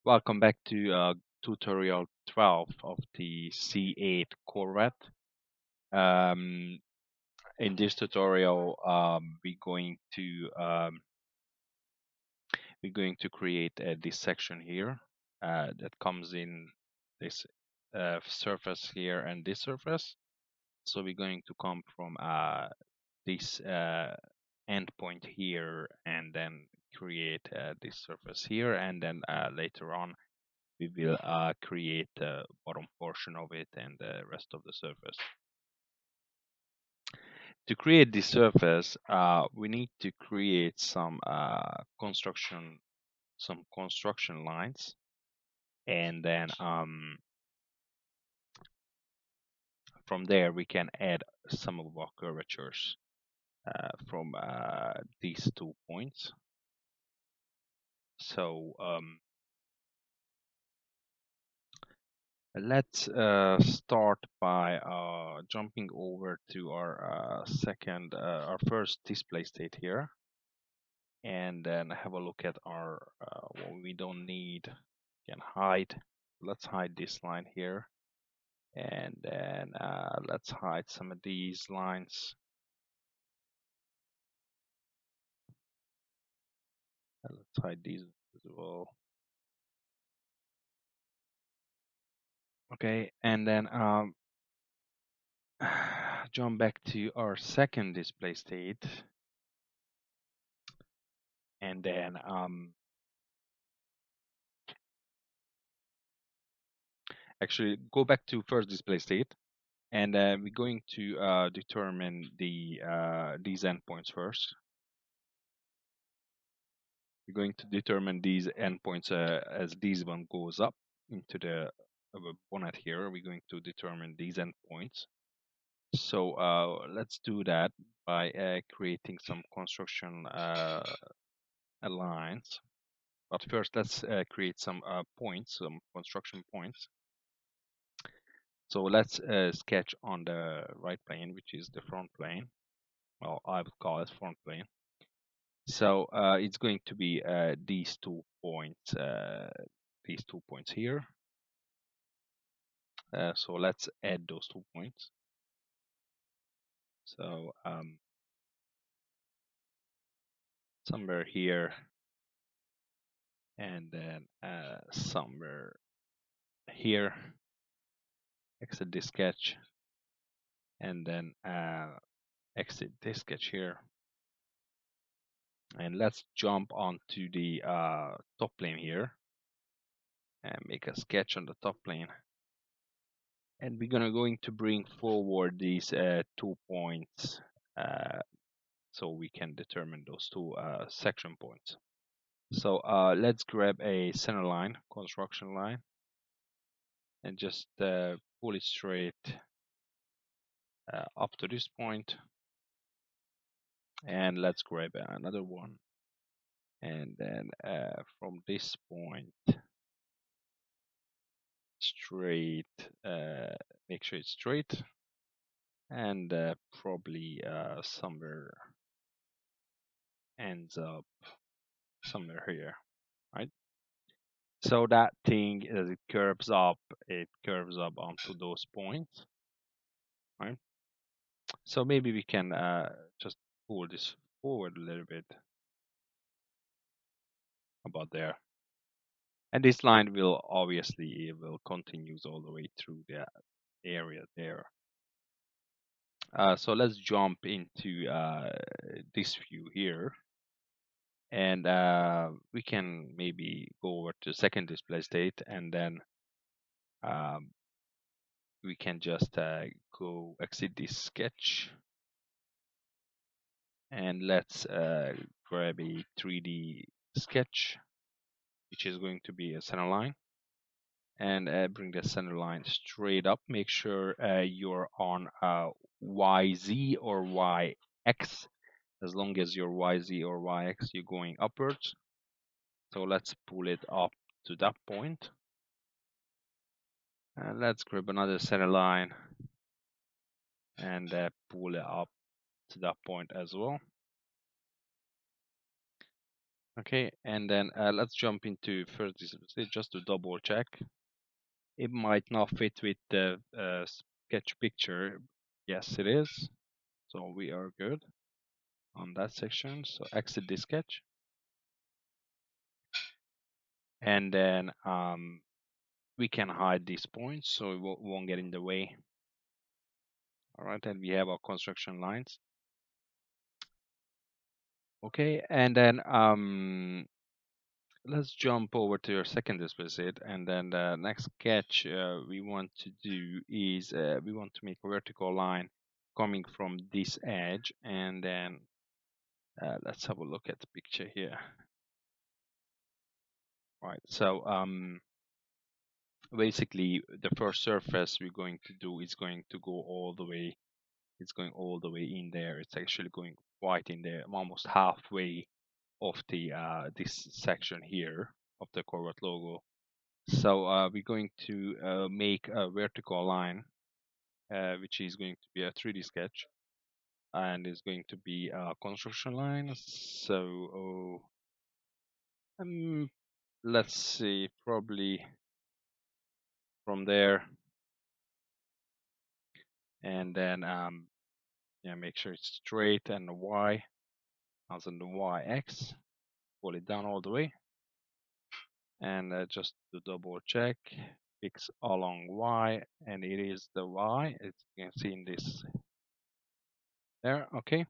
Welcome back to tutorial 12 of the C8 Corvette. Um, in this tutorial, we're going to create this section here that comes in this surface here and this surface. So we're going to come from this endpoint here and then create this surface here, and then later on we will create the bottom portion of it and the rest of the surface. To create this surface, we need to create some construction lines, and then from there we can add some of our curvatures from these 2 points. So let's start by jumping over to our first display state here, and then have a look at our what we don't need. Can hide. Let's hide this line here, and then let's hide some of these lines. Let's hide these as well. Okay, and then jump back to our second display state, and then actually go back to first display state, and we're going to determine these endpoints first. We're going to determine these endpoints as this one goes up into the bonnet here. We're going to determine these endpoints. So let's do that by creating some construction lines. But first, let's create some points, some construction points. So let's sketch on the right plane, which is the front plane. Well, I would call it front plane. So it's going to be these 2 points, here. So let's add those 2 points. So somewhere here, and then somewhere here. Exit this sketch, and then exit this sketch here. And let's jump onto the top plane here and make a sketch on the top plane. And we're going to bring forward these 2 points so we can determine those 2 section points. So let's grab a center line, construction line, and just pull it straight up to this point. And let's grab another one, and then from this point straight, make sure it's straight, and probably somewhere ends up somewhere here, right? So that thing, as it curves up onto those points, right? So maybe we can just pull this forward a little bit about there. And this line will obviously continues all the way through the area there. So let's jump into this view here, and we can maybe go over to second display state, and then we can just go exit this sketch, and let's grab a 3D sketch, which is going to be a center line, and bring the center line straight up. Make sure you're on YZ or YX. As long as you're YZ or YX, you're going upwards. So let's pull it up to that point. And let's grab another center line and pull it up to that point as well. Okay, and then let's jump into first this just to double check. It might not fit with the sketch picture. Yes, it is. So we are good on that section. So exit the sketch, and then we can hide these points so it won't get in the way. All right, and we have our construction lines. Okay, and then let's jump over to your second explicit, and then the next sketch we want to do is we want to make a vertical line coming from this edge, and then let's have a look at the picture here. Right, so basically the first surface we're going to do is going to go all the way, it's going all the way in there. It's actually going quite in there, almost halfway of the this section here of the Corvette logo. So we're going to make a vertical line, which is going to be a 3D sketch, and is going to be a construction line. So let's see, probably from there, and then yeah, make sure it's straight and the Y, as in the YX, pull it down all the way, and just to double check, fix along Y, and it is the Y. As you can see in this there, okay.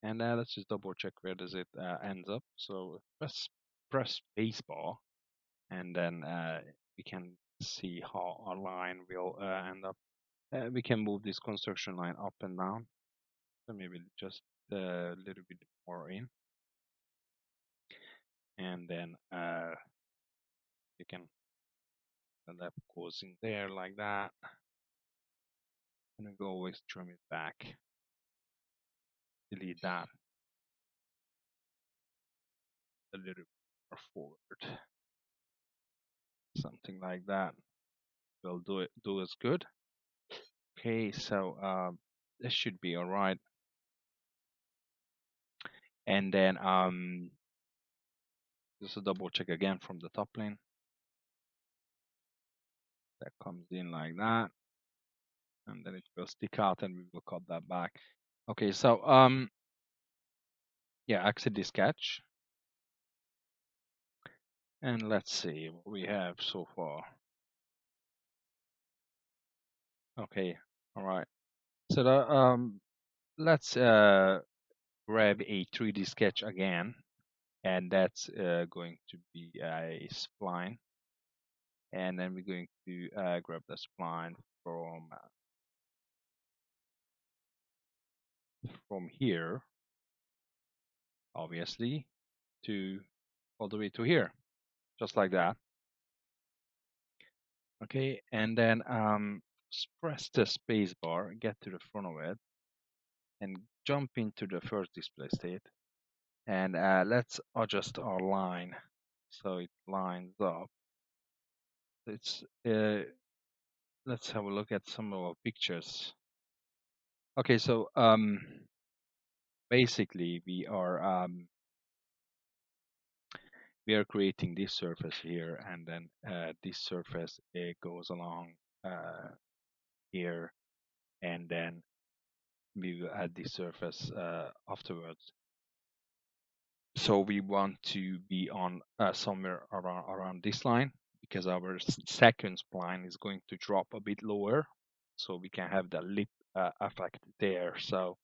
And let's just double check where does it ends up. So press spacebar, and then we can see how our line will end up. We can move this construction line up and down. So maybe just a little bit more in, and then you can that goes in there like that. And we go always trim it back. Delete that a little bit more forward, something like that. Will do us good. Okay, so this should be all right. And then just a double check again from the top plane. That comes in like that, and then it will stick out, and we will cut that back. Okay, so yeah, exit the sketch, and let's see what we have so far. Okay, all right. So let's grab a 3D sketch again, and that's going to be a spline, and then we're going to grab the spline from here, obviously, to all the way to here, just like that. Okay, and then press the space bar, get to the front of it, and jump into the first display state. And let's adjust our line so it lines up. It's let's have a look at some of our pictures. Okay, so basically we are creating this surface here, and then this surface it goes along here, and then we will add this surface afterwards. So we want to be on somewhere around this line, because our second spline is going to drop a bit lower, so we can have the lip effect there. So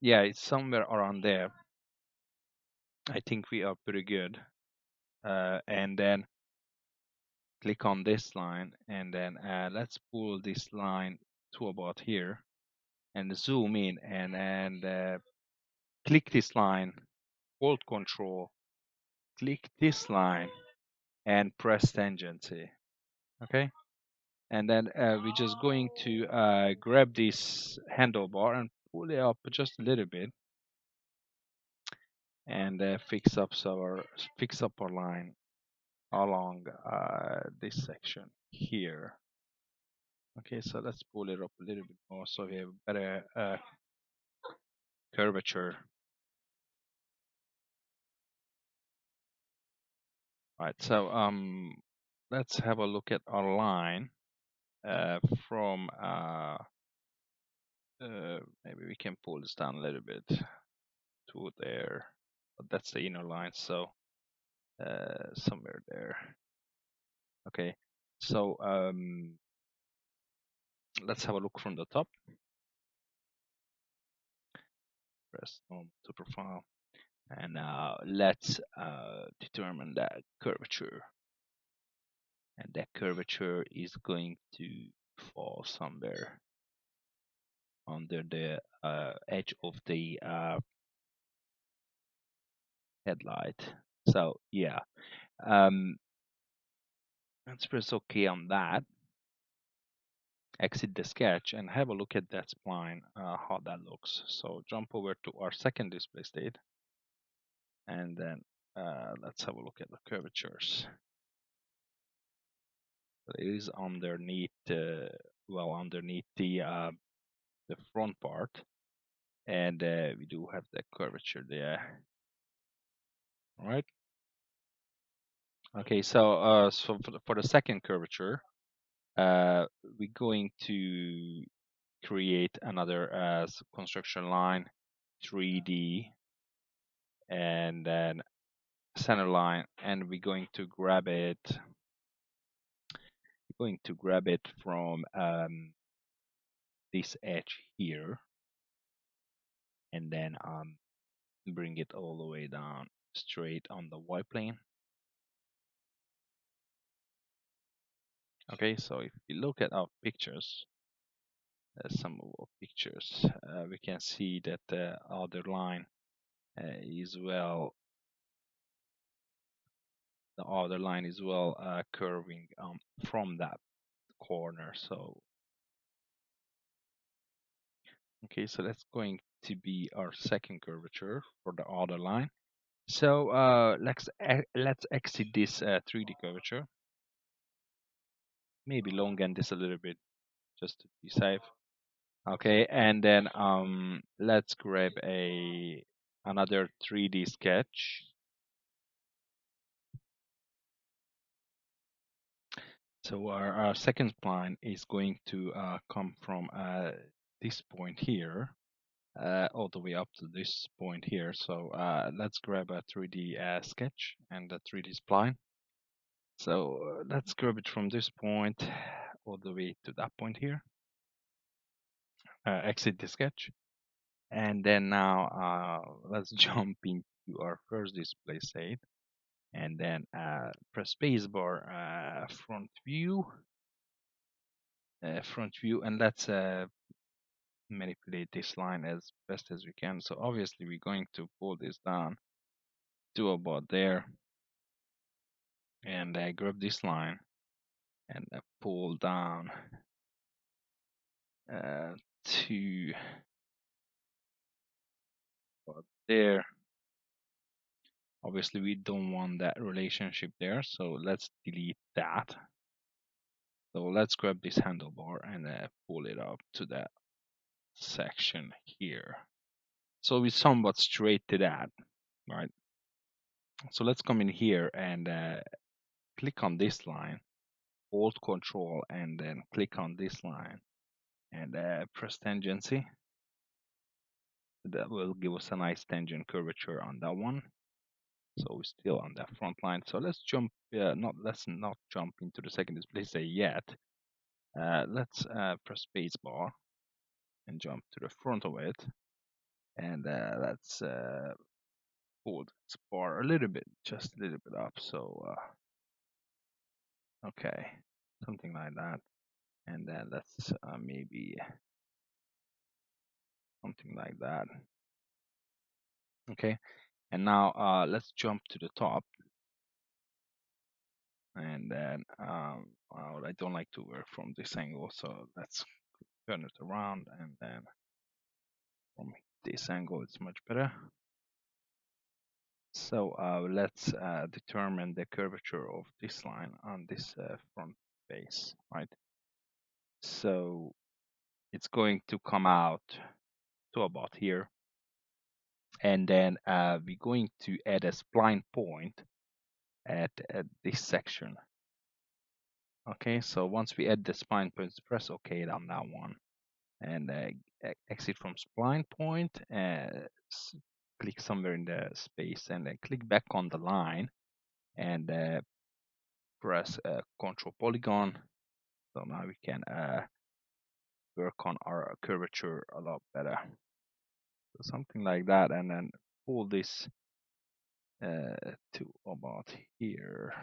yeah, it's somewhere around there. I think we are pretty good. And then click on this line, and then let's pull this line to about here, and zoom in, and click this line, hold Control, click this line, and press tangency. Okay, and then we're just going to grab this handlebar and pull it up just a little bit, and fix up our line along this section here. Okay, so let's pull it up a little bit more so we have better curvature. Right. So let's have a look at our line from maybe we can pull this down a little bit to there. But that's the inner line, so somewhere there. Okay. So let's have a look from the top. Press normal to profile, and let's determine that curvature. And that curvature is going to fall somewhere under the edge of the headlight. So yeah, let's press OK on that. Exit the sketch and have a look at that spline, how that looks. So jump over to our second display state, and then let's have a look at the curvatures. It is underneath, well, underneath the front part, and we do have the curvature there. All right. Okay, so for the second curvature, we're going to create another construction line, 3D, and then center line, and we're going to grab it. We're going to grab it from this edge here, and then bring it all the way down straight on the Y plane. Okay, so if we look at our pictures, some of our pictures, we can see that the other line is well, the other line is well curving from that corner. So okay, so that's going to be our second curvature for the other line. So let's exit this 3D curvature. Maybe longen this a little bit just to be safe. Okay, and then let's grab another 3D sketch. So our second spline is going to come from this point here all the way up to this point here. So let's grab a 3D sketch and a 3D spline. So let's grab it from this point all the way to that point here. Exit the sketch. And then now let's jump into our first display state. And then press spacebar, front view, and let's manipulate this line as best as we can. So obviously we're going to pull this down to about there, and I grab this line and pull down to about there. Obviously we don't want that relationship there, so let's delete that. So let's grab this handlebar and pull it up to that section here. So we somewhat straight to that, right? So let's come in here and click on this line, hold Control, and then click on this line and press tangency. That will give us a nice tangent curvature on that one. So we're still on that front line. So let's jump. Let's not jump into the second display say yet. Let's press spacebar and jump to the front of it, and let's pull this bar a little bit, just a little bit up. So okay, something like that, and then let's maybe something like that. Okay, and now let's jump to the top, and then well, I don't like to work from this angle, so let's turn it around, and then from this angle it's much better. So let's determine the curvature of this line on this front face, right? So it's going to come out to about here, and then we're going to add a spline point at this section. Okay, so once we add the spline points, press OK on that one, and exit from spline point, click somewhere in the space, and then click back on the line, and press Control Polygon. So now we can work on our curvature a lot better. So something like that, and then pull this to about here.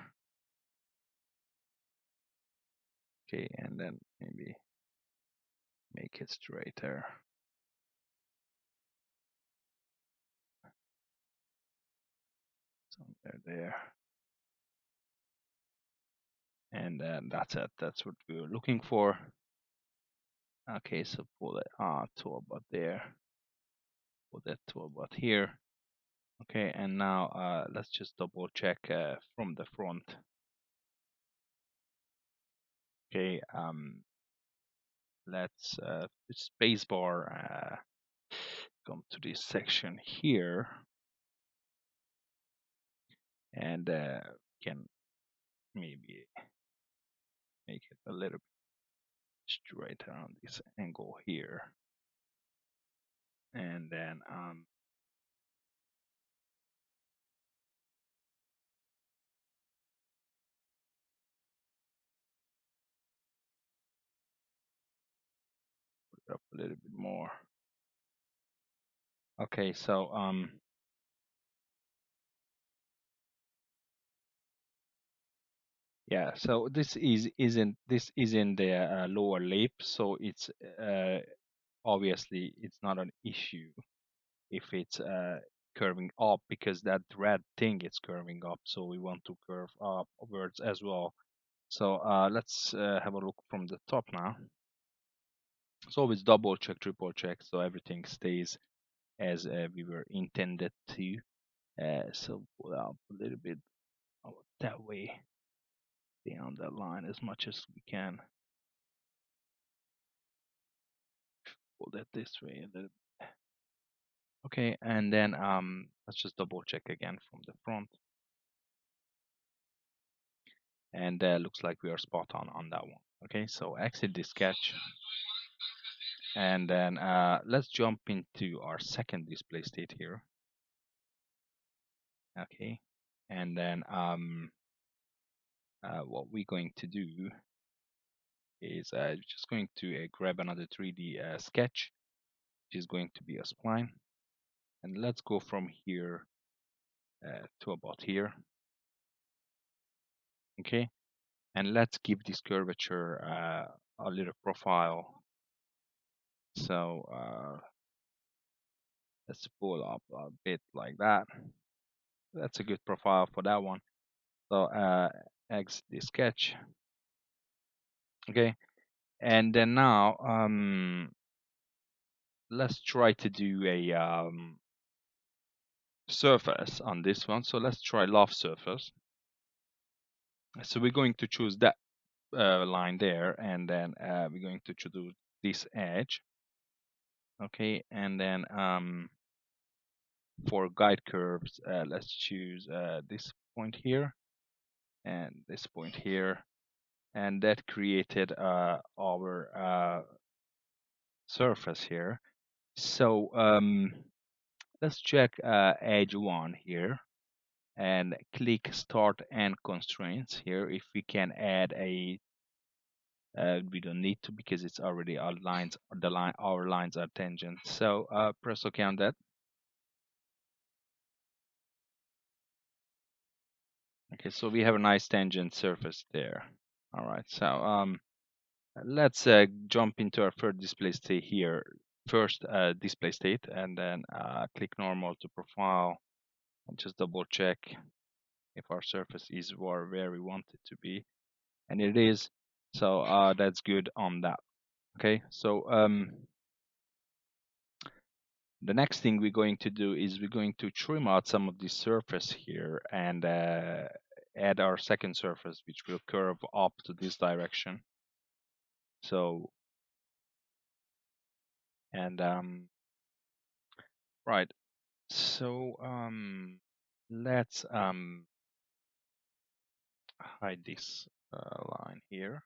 Okay, and then maybe make it straighter. Somewhere there. And that's it. That's what we were looking for. Okay, so pull it to about there. Pull that to about here. Okay, and now let's just double check from the front. Okay, let's spacebar come to this section here, and can maybe make it a little bit straighter on this angle here, and then put it up a little bit more. Okay, so yeah, so this isn't the lower lip, so it's obviously it's not an issue if it's curving up, because that red thing is curving up, so we want to curve upwards as well. So let's have a look from the top now. So always double check, triple check, so everything stays as we were intended to. So pull up a little bit that way down the line as much as we can. Pull that this way a little bit. Okay, and then let's just double check again from the front. And looks like we are spot on that one. Okay, so exit the sketch, and then let's jump into our second display state here. Okay, and then what we're going to do is just going to grab another 3D sketch, which is going to be a spline, and let's go from here to about here. Okay, and let's give this curvature a little profile. So let's pull up a bit like that. That's a good profile for that one. So exit the sketch. Okay, and then now let's try to do a surface on this one. So let's try loft surface. So we're going to choose that line there, and then we're going to choose this edge. Okay, and then for guide curves, let's choose this point here and this point here, and that created our surface here. So let's check edge 1 here and click start and constraints here. If we can add a we don't need to, because it's already our lines, our lines are tangent. So press OK on that. Okay, so we have a nice tangent surface there. All right, so let's jump into our first display state here. First display state, and then click normal to profile, and just double check if our surface is where we want it to be, and it is. So that's good on that. Okay, so the next thing we're going to do is we're going to trim out some of the surface here, and add our second surface, which will curve up to this direction. So, and right, so let's hide this line here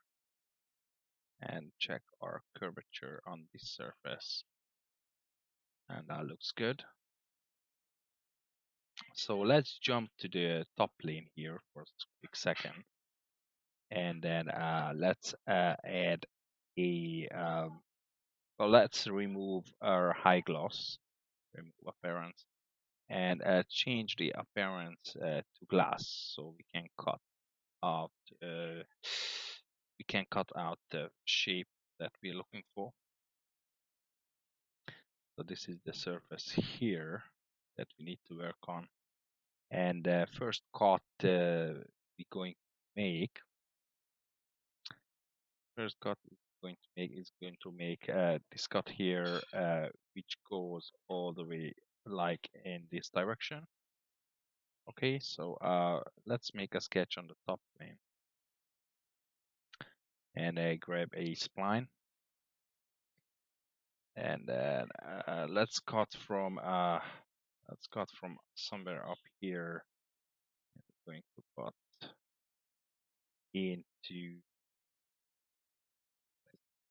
and check our curvature on this surface, and that looks good. So let's jump to the top plane here for a quick second, and then let's add a well, let's remove our high gloss, remove appearance, and change the appearance to glass, so out uh, we can cut out the shape that we're looking for. So this is the surface here that we need to work on. And first cut we're going to make, first cut is going to make this cut here, which goes all the way like in this direction. Okay, so let's make a sketch on the top plane, and grab a spline, and then let's cut from somewhere up here. I'm going to cut into,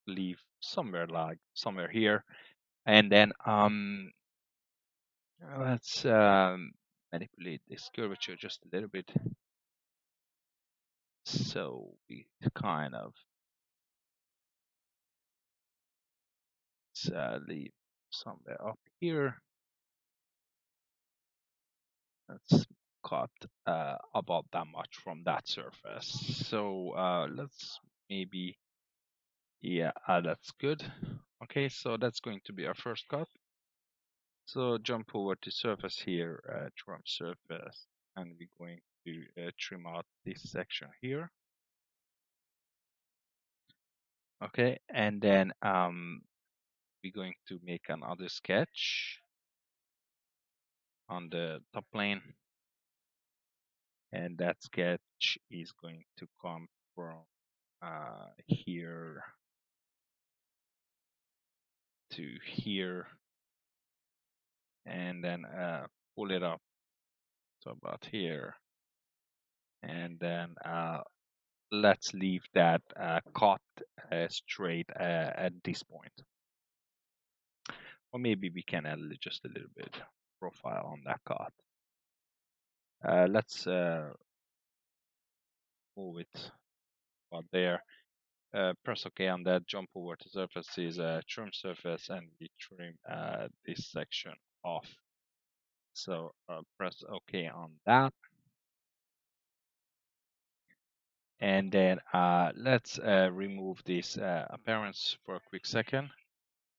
leave somewhere here, and then let's manipulate this curvature just a little bit, so we kind of leave somewhere up here. Let's cut about that much from that surface. So let's maybe, yeah, that's good. Okay, so that's going to be our first cut. So jump over to surface here, trim surface, and we're going to trim out this section here. Okay, and then we're going to make another sketch on the top plane, and that sketch is going to come from here to here, and then pull it up to about here, and then let's leave that cut straight at this point, or maybe we can add just a little bit profile on that cut. Let's move it about there. Press OK on that, jump over to surfaces, trim surface, and we trim this section off. So press OK on that. And then let's remove this appearance for a quick second.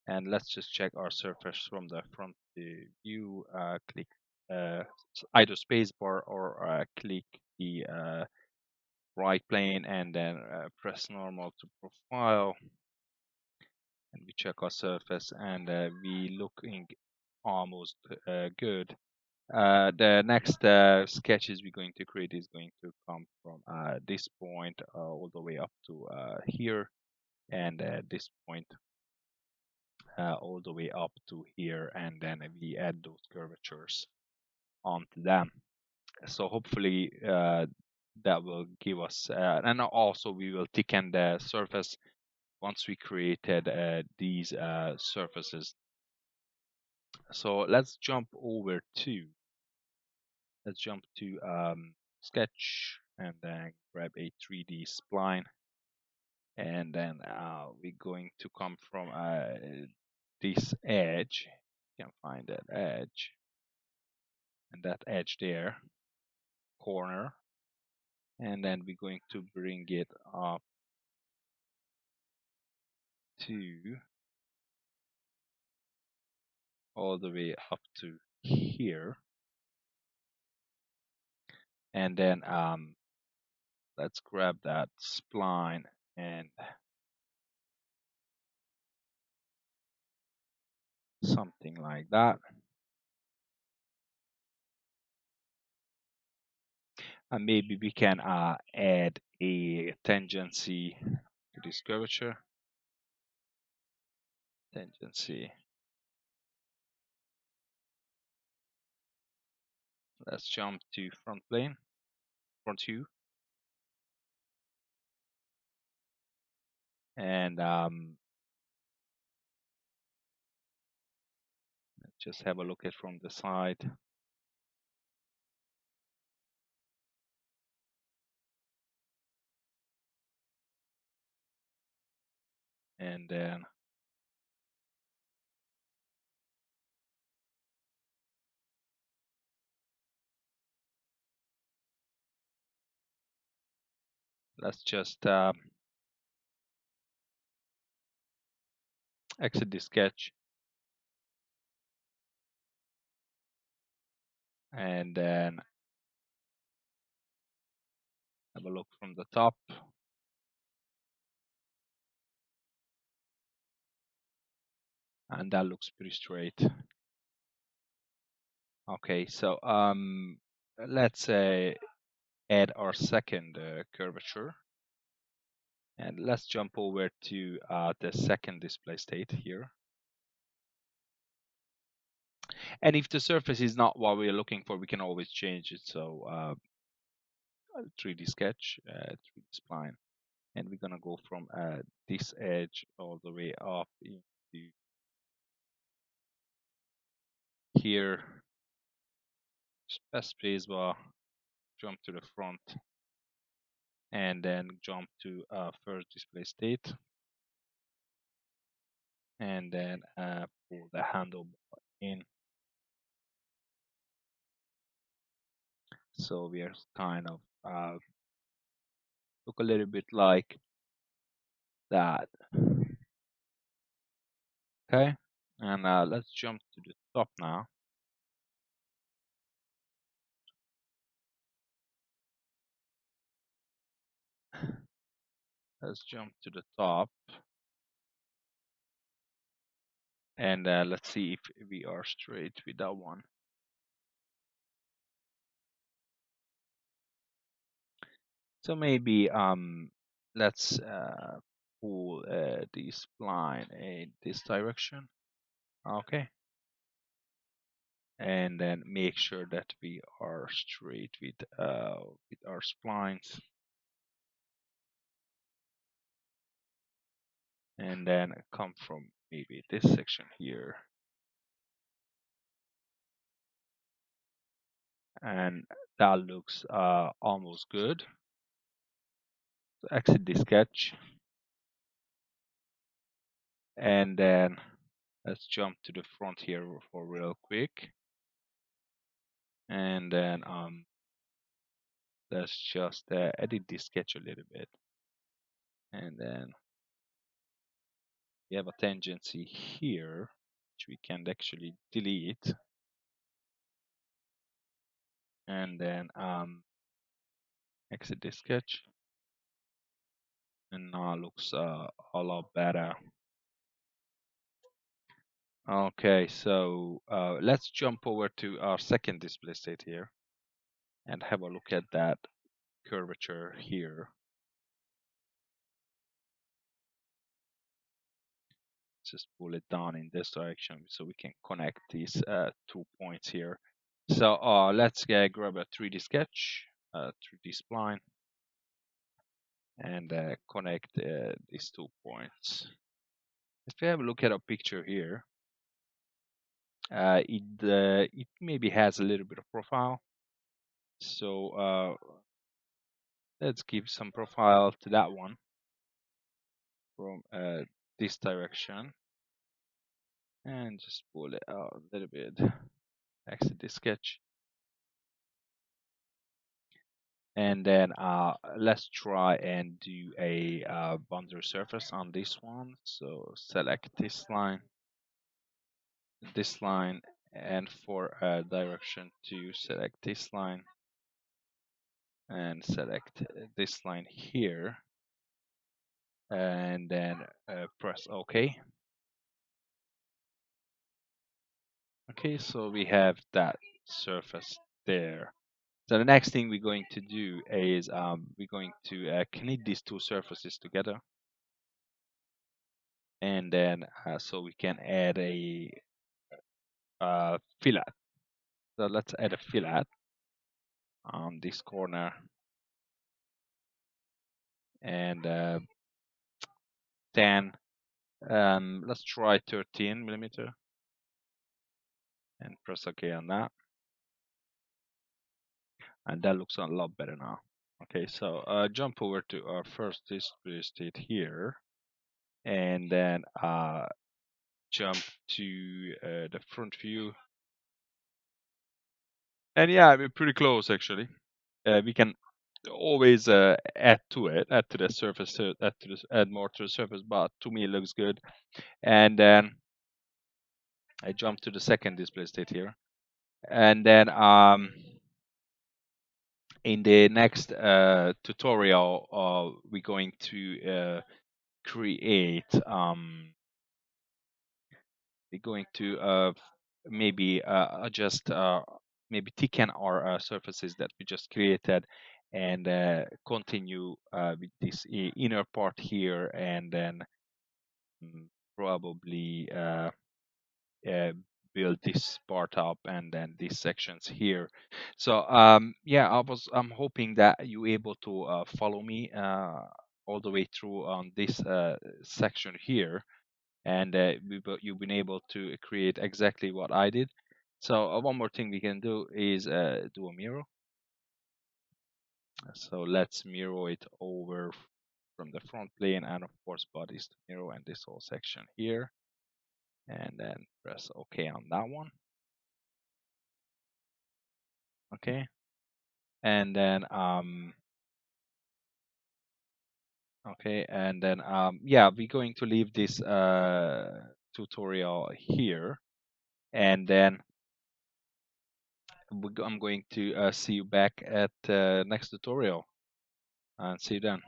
And let's just check our surface from the front view. Click either spacebar or click the right plane, and then press normal to profile. And we check our surface, and we looking almost good. The next sketches we're going to create is going to come from this point all the way up to here, and this point all the way up to here, and then we add those curvatures onto them. So hopefully that will give us, and also we will thicken the surface once we created these surfaces. So let's jump to sketch, and then grab a 3D spline, and then we're going to come from this edge. You can find that edge, and that edge there, corner, and then we're going to bring it up to all the way up to here, and then let's grab that spline and something like that. And maybe we can add a tangency to this curvature. Tangency. Let's jump to front plane, front view, And just have a look at from the side. And then let's just exit the sketch. And then have a look from the top. And that looks pretty straight. Okay, so let's add our second curvature. And let's jump over to the second display state here. And if the surface is not what we're looking for, we can always change it. So 3D sketch, 3D spline. And we're gonna go from this edge all the way up into here. Press spacebar, jump to the front, and then jump to first display state. And then pull the handlebar in. So we are kind of look a little bit like that. Okay, and let's jump to the top now. Let's jump to the top, and let's see if we are straight with that one. So maybe let's pull the spline in this direction. Okay, and then make sure that we are straight with our splines. And then come from maybe this section here. And that looks almost good. So exit the sketch. And then let's jump to the front here for real quick. And then let's just edit the sketch a little bit. And then we have a tangency here, which we can actually delete. And then exit the sketch. And now looks a lot better. Okay, so let's jump over to our second display state here and have a look at that curvature here. Just pull it down in this direction so we can connect these 2 points here. So let's grab a 3D sketch, 3D spline, and connect these 2 points. If we have a look at a picture here, it maybe has a little bit of profile. So let's give some profile to that one from this direction, and just pull it out a little bit. Exit the sketch. And then let's try and do a boundary surface on this one. So select this line, and for direction to select this line, and select this line here, and then press OK. Okay, so we have that surface there. So the next thing we're going to do is we're going to connect these 2 surfaces together. And then so we can add a fillet. So let's add a fillet on this corner, and 10. Let's try 13 millimeter and press OK on that. And that looks a lot better now. Okay, so jump over to our first display state here, and then jump to the front view. And yeah, we're pretty close actually. We can always add to it, add to the surface, add more to the surface. But to me, it looks good. And then I jump to the second display state here, and then in the next tutorial, we're going to create. We're going to maybe adjust, maybe thicken our surfaces that we just created, and continue with this inner part here, and then probably uh, build this part up, and then these sections here. So yeah, I'm hoping that you able to follow me all the way through on this section here, and you've been able to create exactly what I did. So one more thing we can do is do a mirror. So let's mirror it over from the front plane, and of course bodies to mirror, and this whole section here, and then press OK on that one. Okay, and then okay, and then yeah, we're going to leave this tutorial here, and then I'm going to see you back at next tutorial, and see you then.